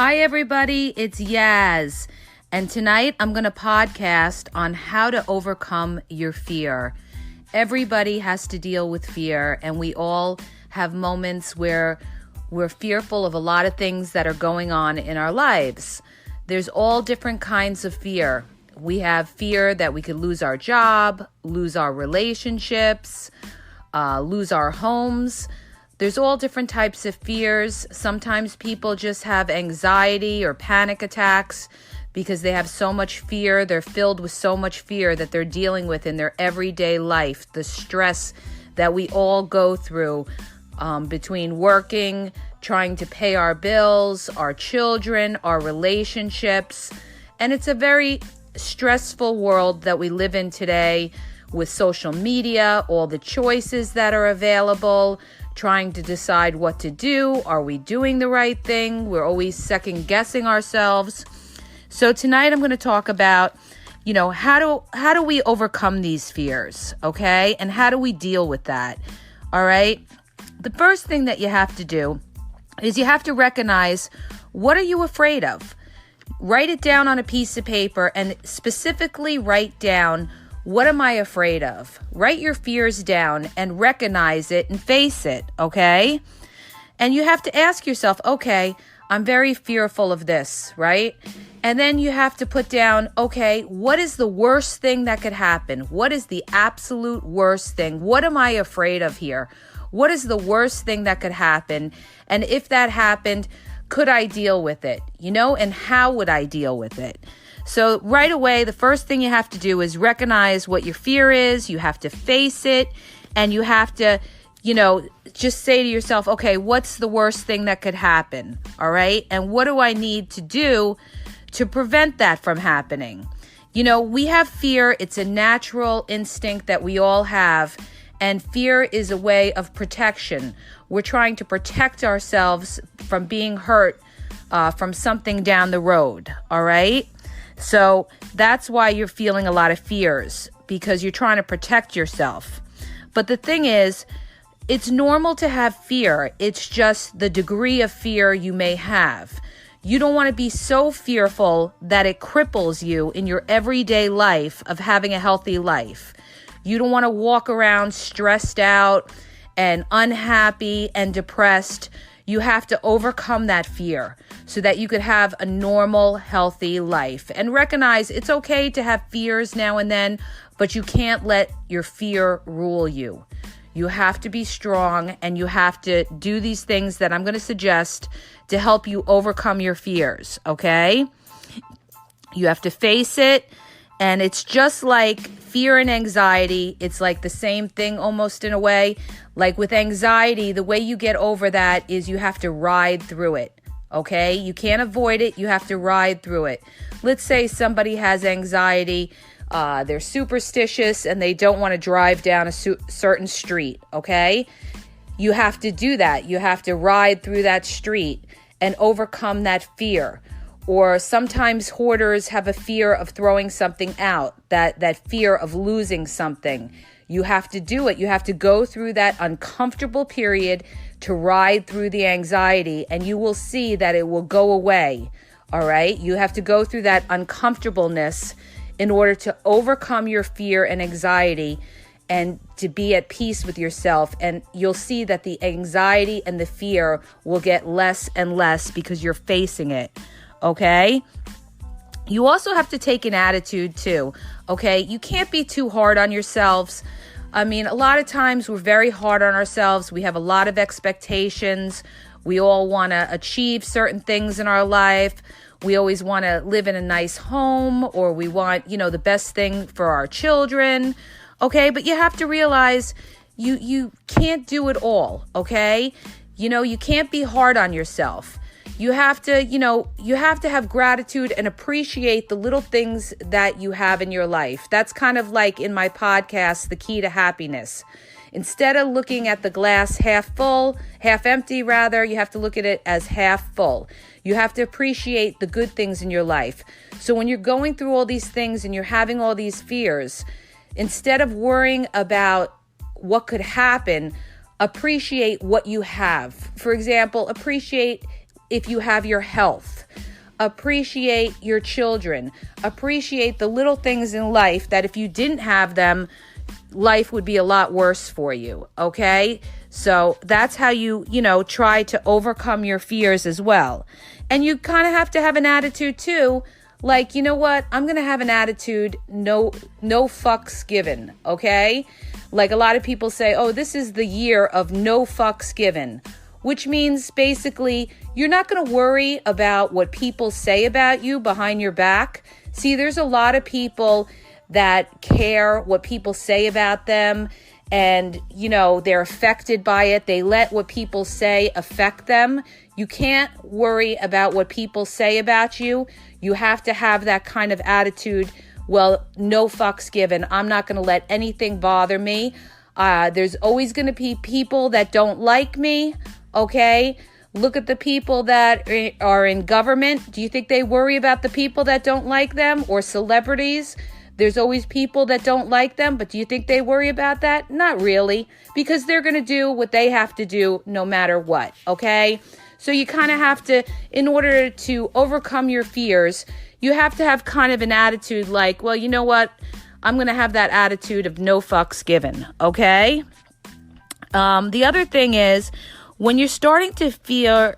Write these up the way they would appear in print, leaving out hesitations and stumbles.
Hi, everybody. It's Yaz. And tonight I'm going to podcast on how to overcome your fear. Everybody has to deal with fear, and we all have moments where we're fearful of a lot of things that are going on in our lives. There's all different kinds of fear. We have fear that we could lose our job, lose our relationships, lose our homes. There's all different types of fears. Sometimes people just have anxiety or panic attacks because they have so much fear. They're filled with so much fear that they're dealing with in their everyday life. The stress that we all go through between working, trying to pay our bills, our children, our relationships. And it's a very stressful world that we live in today with social media, all the choices that are available, trying to decide what to do. Are we doing the right thing? We're always second guessing ourselves. So tonight I'm going to talk about, how do we overcome these fears, okay? And how do we deal with that? All right? The first thing that you have to do is you have to recognize, what are you afraid of? Write it down on a piece of paper and specifically write down, what am I afraid of? Write your fears down and recognize it and face it, okay? And you have to ask yourself, okay, I'm very fearful of this, right? And then you have to put down, okay, what is the worst thing that could happen? What is the absolute worst thing? What am I afraid of here? What is the worst thing that could happen? And if that happened, could I deal with it? And how would I deal with it? So right away, the first thing you have to do is recognize what your fear is. You have to face it, and you have to, just say to yourself, okay, what's the worst thing that could happen? All right. And what do I need to do to prevent that from happening? We have fear. It's a natural instinct that we all have. And fear is a way of protection. We're trying to protect ourselves from being hurt from something down the road. All right. So that's why you're feeling a lot of fears, because you're trying to protect yourself. But the thing is, it's normal to have fear. It's just the degree of fear you may have. You don't want to be so fearful that it cripples you in your everyday life of having a healthy life. You don't want to walk around stressed out and unhappy and depressed. You have to overcome that fear so that you could have a normal, healthy life. And recognize it's okay to have fears now and then, but you can't let your fear rule you. You have to be strong, and you have to do these things that I'm going to suggest to help you overcome your fears, okay? You have to face it, and it's just like fear and anxiety. It's like the same thing almost in a way. Like with anxiety, the way you get over that is you have to ride through it, okay? You can't avoid it. You have to ride through it. Let's say somebody has anxiety. They're superstitious and they don't want to drive down a certain street, okay? You have to do that. You have to ride through that street and overcome that fear. Or sometimes hoarders have a fear of throwing something out, that fear of losing something. You have to do it. You have to go through that uncomfortable period to ride through the anxiety, and you will see that it will go away, all right? You have to go through that uncomfortableness in order to overcome your fear and anxiety and to be at peace with yourself. And you'll see that the anxiety and the fear will get less and less because you're facing it, okay? You also have to take an attitude too, okay? You can't be too hard on yourselves. I mean, a lot of times we're very hard on ourselves. We have a lot of expectations. We all want to achieve certain things in our life. We always want to live in a nice home, or we want, the best thing for our children, okay? But you have to realize you can't do it all, okay? You can't be hard on yourself. You have to have gratitude and appreciate the little things that you have in your life. That's kind of like in my podcast, The Key to Happiness. Instead of looking at the glass half full, half empty rather, you have to look at it as half full. You have to appreciate the good things in your life. So when you're going through all these things and you're having all these fears, instead of worrying about what could happen, appreciate what you have. For example, appreciate if you have your health. Appreciate your children. Appreciate the little things in life that if you didn't have them, life would be a lot worse for you, okay? So that's how you try to overcome your fears as well. And you kind of have to have an attitude too, like, you know what? I'm going to have an attitude, no fucks given, okay? Like a lot of people say, oh, this is the year of no fucks given, which means basically you're not going to worry about what people say about you behind your back. See, there's a lot of people that care what people say about them, and, they're affected by it. They let what people say affect them. You can't worry about what people say about you. You have to have that kind of attitude. Well, no fucks given. I'm not going to let anything bother me. There's always going to be people that don't like me, okay? Look at the people that are in government. Do you think they worry about the people that don't like them, or celebrities? There's always people that don't like them, but do you think they worry about that? Not really, because they're going to do what they have to do no matter what, okay? So you kind of have to, in order to overcome your fears, you have to have kind of an attitude like, well, you know what? I'm going to have that attitude of no fucks given, okay? The other thing is, when you're starting to fear,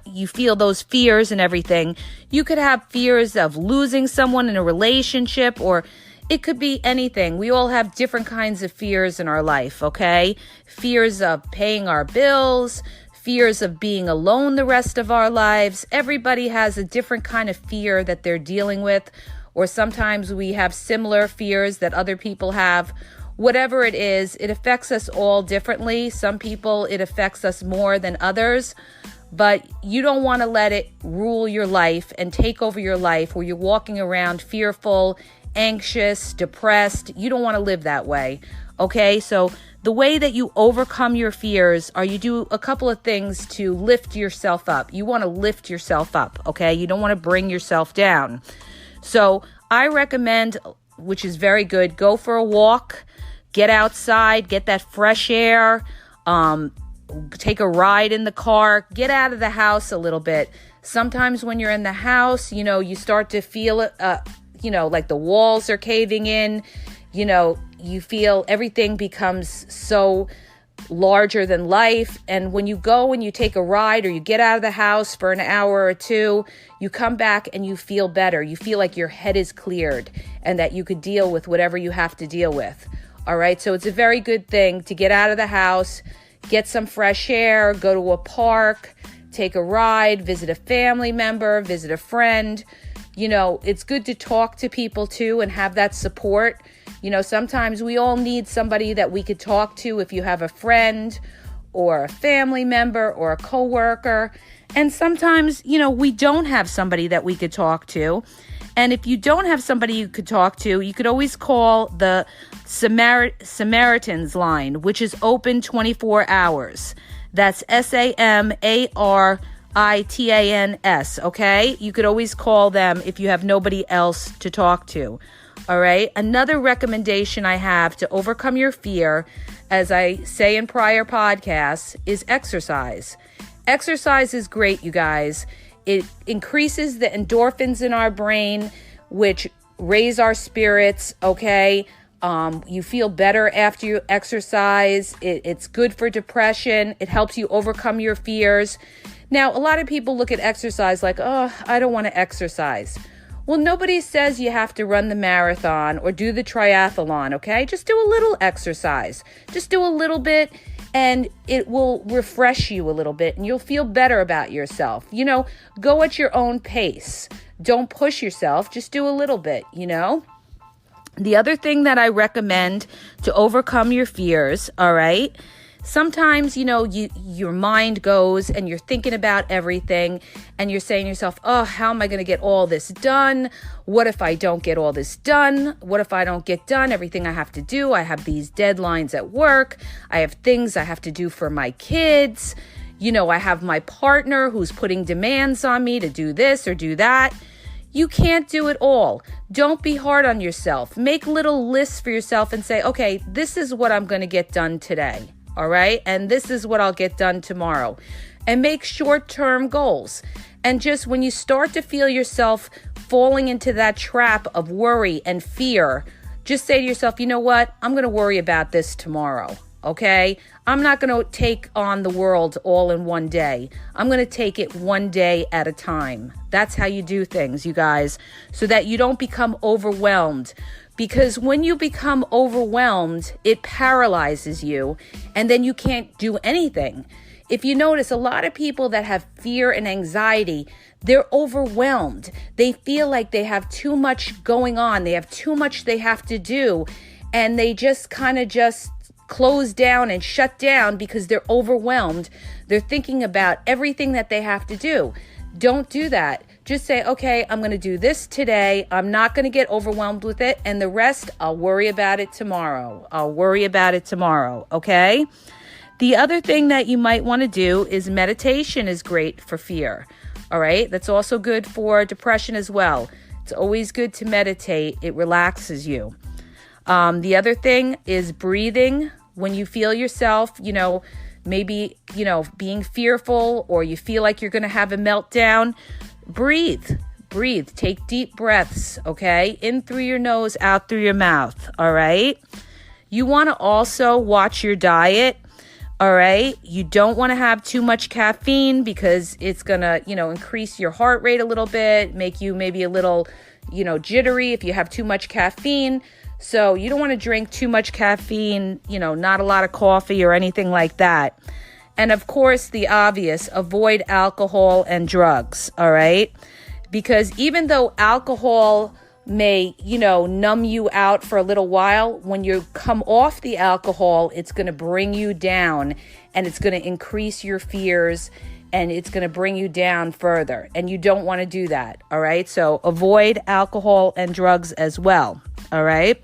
you feel those fears and everything, you could have fears of losing someone in a relationship, or it could be anything. We all have different kinds of fears in our life, okay? Fears of paying our bills, fears of being alone the rest of our lives. Everybody has a different kind of fear that they're dealing with, or sometimes we have similar fears that other people have. Whatever it is, it affects us all differently. Some people, it affects us more than others. But you don't want to let it rule your life and take over your life where you're walking around fearful, anxious, depressed. You don't want to live that way. Okay, so the way that you overcome your fears are you do a couple of things to lift yourself up. You want to lift yourself up, okay? You don't want to bring yourself down. So I recommend, which is very good, go for a walk, get outside, get that fresh air, take a ride in the car, get out of the house a little bit. Sometimes when you're in the house, you start to feel it, like the walls are caving in, you feel everything becomes so larger than life. And when you go and you take a ride or you get out of the house for an hour or two, you come back and you feel better. You feel like your head is cleared and that you could deal with whatever you have to deal with. All right. So it's a very good thing to get out of the house, get some fresh air, go to a park, take a ride, visit a family member, visit a friend. It's good to talk to people too and have that support. Sometimes we all need somebody that we could talk to if you have a friend or a family member or a coworker. And sometimes, we don't have somebody that we could talk to. And if you don't have somebody you could talk to, you could always call the Samaritan's line, which is open 24 hours. That's SAMARITANS, okay? You could always call them if you have nobody else to talk to, all right? Another recommendation I have to overcome your fear, as I say in prior podcasts, is exercise. Exercise is great, you guys. It increases the endorphins in our brain, which raise our spirits, okay? You feel better after you exercise. It's good for depression. It helps you overcome your fears. Now, a lot of people look at exercise like, oh, I don't want to exercise. Well, nobody says you have to run the marathon or do the triathlon, okay? Just do a little exercise. Just do a little bit, and it will refresh you a little bit, and you'll feel better about yourself. Go at your own pace. Don't push yourself. Just do a little bit, The other thing that I recommend to overcome your fears, all right? Sometimes, your mind goes and you're thinking about everything and you're saying to yourself, oh, how am I going to get all this done? What if I don't get all this done? What if I don't get done everything I have to do? I have these deadlines at work. I have things I have to do for my kids. I have my partner who's putting demands on me to do this or do that. You can't do it all. Don't be hard on yourself. Make little lists for yourself and say, okay, this is what I'm going to get done today. All right. And this is what I'll get done tomorrow. and make short-term goals. And just when you start to feel yourself falling into that trap of worry and fear, just say to yourself, you know what? I'm going to worry about this tomorrow, okay? I'm not going to take on the world all in one day. I'm going to take it one day at a time. That's how you do things, you guys, so that you don't become overwhelmed. Because when you become overwhelmed, it paralyzes you, and then you can't do anything. If you notice, a lot of people that have fear and anxiety, they're overwhelmed. They feel like they have too much going on. They have too much they have to do. And they just kind of just close down and shut down because they're overwhelmed. They're thinking about everything that they have to do. Don't do that. Just say, okay, I'm going to do this today. I'm not going to get overwhelmed with it. And the rest, I'll worry about it tomorrow. Okay? The other thing that you might want to do is meditation is great for fear. All right? That's also good for depression as well. It's always good to meditate. It relaxes you. The other thing is breathing. When you feel yourself, maybe, being fearful or you feel like you're going to have a meltdown, breathe. Take deep breaths, okay? In through your nose, out through your mouth, all right? You want to also watch your diet, all right? You don't want to have too much caffeine because it's going to, increase your heart rate a little bit, make you maybe a little, jittery if you have too much caffeine. So you don't want to drink too much caffeine, not a lot of coffee or anything like that. And of course, the obvious, avoid alcohol and drugs, all right? Because even though alcohol may, numb you out for a little while, when you come off the alcohol, it's going to bring you down and it's going to increase your fears and it's going to bring you down further. And you don't want to do that, all right? So avoid alcohol and drugs as well, all right?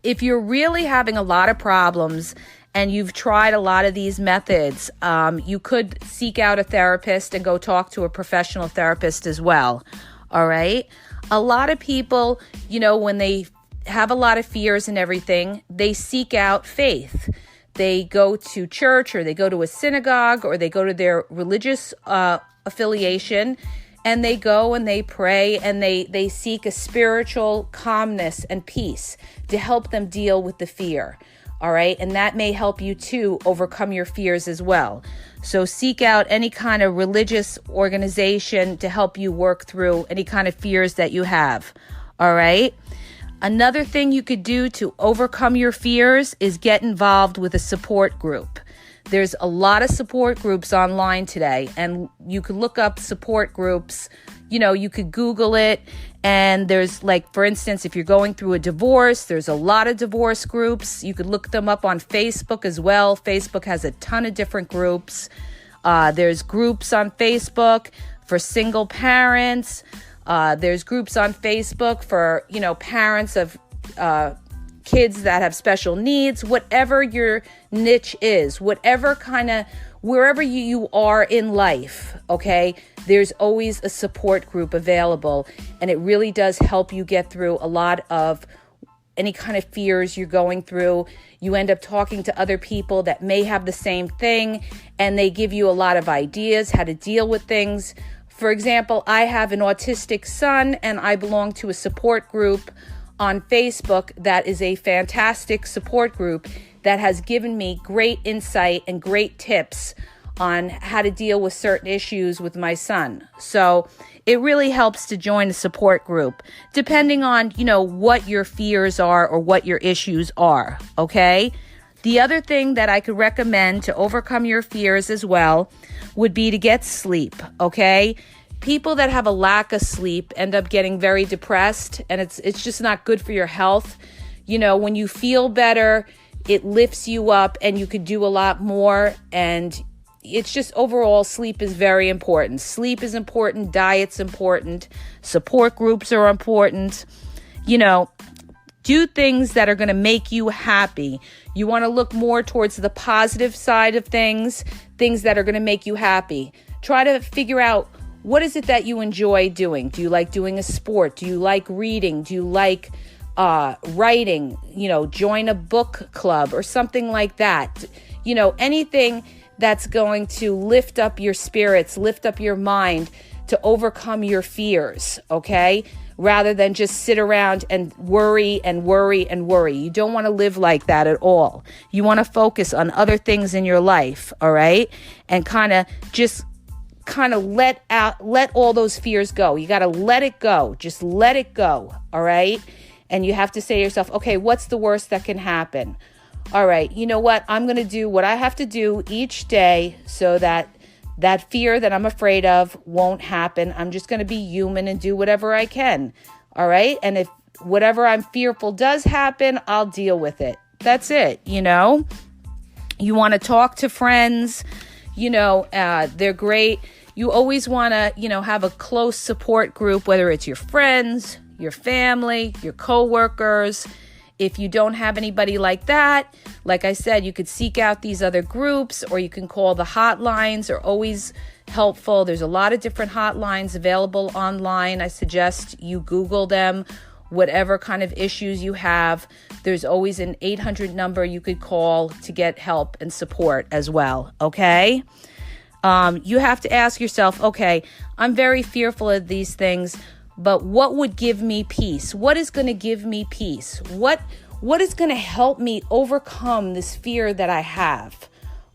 If you're really having a lot of problems and you've tried a lot of these methods, you could seek out a therapist and go talk to a professional therapist as well, all right? A lot of people, when they have a lot of fears and everything, they seek out faith. They go to church or they go to a synagogue or they go to their religious affiliation and they go and they pray and they seek a spiritual calmness and peace to help them deal with the fear. All right. And that may help you to overcome your fears as well. So seek out any kind of religious organization to help you work through any kind of fears that you have. All right. Another thing you could do to overcome your fears is get involved with a support group. There's a lot of support groups online today, and you could look up support groups. You could Google it, and there's for instance, if you're going through a divorce, there's a lot of divorce groups. You could look them up on Facebook as well. Facebook has a ton of different groups. There's groups on Facebook for single parents. There's groups on Facebook for, parents of kids that have special needs, whatever your niche is, wherever you are in life, okay, there's always a support group available, and it really does help you get through a lot of any kind of fears you're going through. You end up talking to other people that may have the same thing, and they give you a lot of ideas how to deal with things. For example, I have an autistic son, and I belong to a support group on Facebook that is a fantastic support group that has given me great insight and great tips on how to deal with certain issues with my son. So it really helps to join a support group, depending on, what your fears are or what your issues are, okay? The other thing that I could recommend to overcome your fears as well would be to get sleep, okay? People that have a lack of sleep end up getting very depressed, and it's just not good for your health. When you feel better, it lifts you up and you could do a lot more. And it's just overall, sleep is very important. Sleep is important. Diet's important. Support groups are important. Do things that are going to make you happy. You want to look more towards the positive side of things that are going to make you happy. Try to figure out, what is it that you enjoy doing? Do you like doing a sport? Do you like reading? Do you like writing? Join a book club or something like that. Anything that's going to lift up your spirits, lift up your mind to overcome your fears, okay? Rather than just sit around and worry and worry and worry. You don't want to live like that at all. You want to focus on other things in your life, all right? And kind of let all those fears go. You got to let it go. Just let it go, all right? And you have to say to yourself, okay, what's the worst that can happen? All right, you know what? I'm going to do what I have to do each day so that fear that I'm afraid of won't happen. I'm just going to be human and do whatever I can. All right. And if whatever I'm fearful does happen, I'll deal with it. That's it. You want to talk to friends, they're great. You always want to, have a close support group, whether it's your friends, your family, your coworkers. If you don't have anybody like that, like I said, you could seek out these other groups, or you can call the hotlines. Are always helpful. There's a lot of different hotlines available online. I suggest you Google them, whatever kind of issues you have. There's always an 800 number you could call to get help and support as well, okay? You have to ask yourself, okay, I'm very fearful of these things, but what would give me peace? What is going to give me peace? What is going to help me overcome this fear that I have?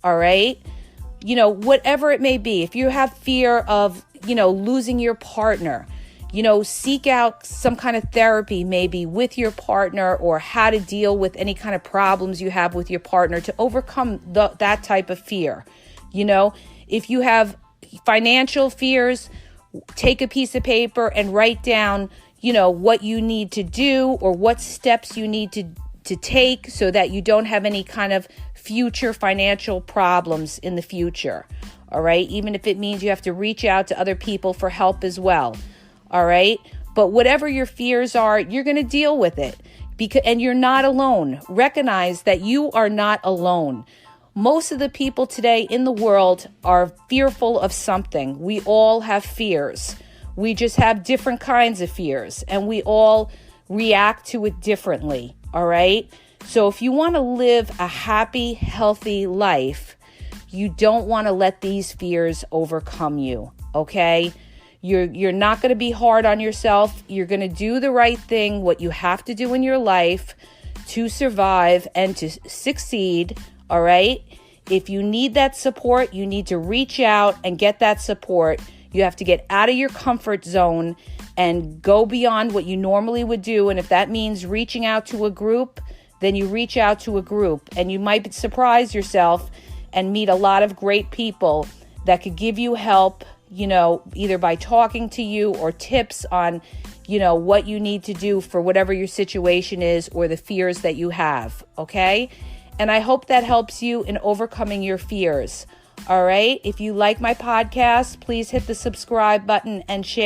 All right? Whatever it may be. If you have fear of, losing your partner, seek out some kind of therapy maybe with your partner, or how to deal with any kind of problems you have with your partner to overcome that type of fear. If you have financial fears, take a piece of paper and write down, what you need to do or what steps you need to take so that you don't have any kind of future financial problems in the future. All right. Even if it means you have to reach out to other people for help as well. All right. But whatever your fears are, you're going to deal with it and you're not alone. Recognize that you are not alone. Most of the people today in the world are fearful of something. We all have fears. We just have different kinds of fears, and we all react to it differently, all right? So if you want to live a happy, healthy life, you don't want to let these fears overcome you, okay? You're not going to be hard on yourself. You're going to do the right thing, what you have to do in your life to survive and to succeed, all right? If you need that support, you need to reach out and get that support. You have to get out of your comfort zone and go beyond what you normally would do. And if that means reaching out to a group, then you reach out to a group. And you might surprise yourself and meet a lot of great people that could give you help, either by talking to you or tips on, what you need to do for whatever your situation is or the fears that you have, okay? And I hope that helps you in overcoming your fears. All right. If you like my podcast, please hit the subscribe button and share.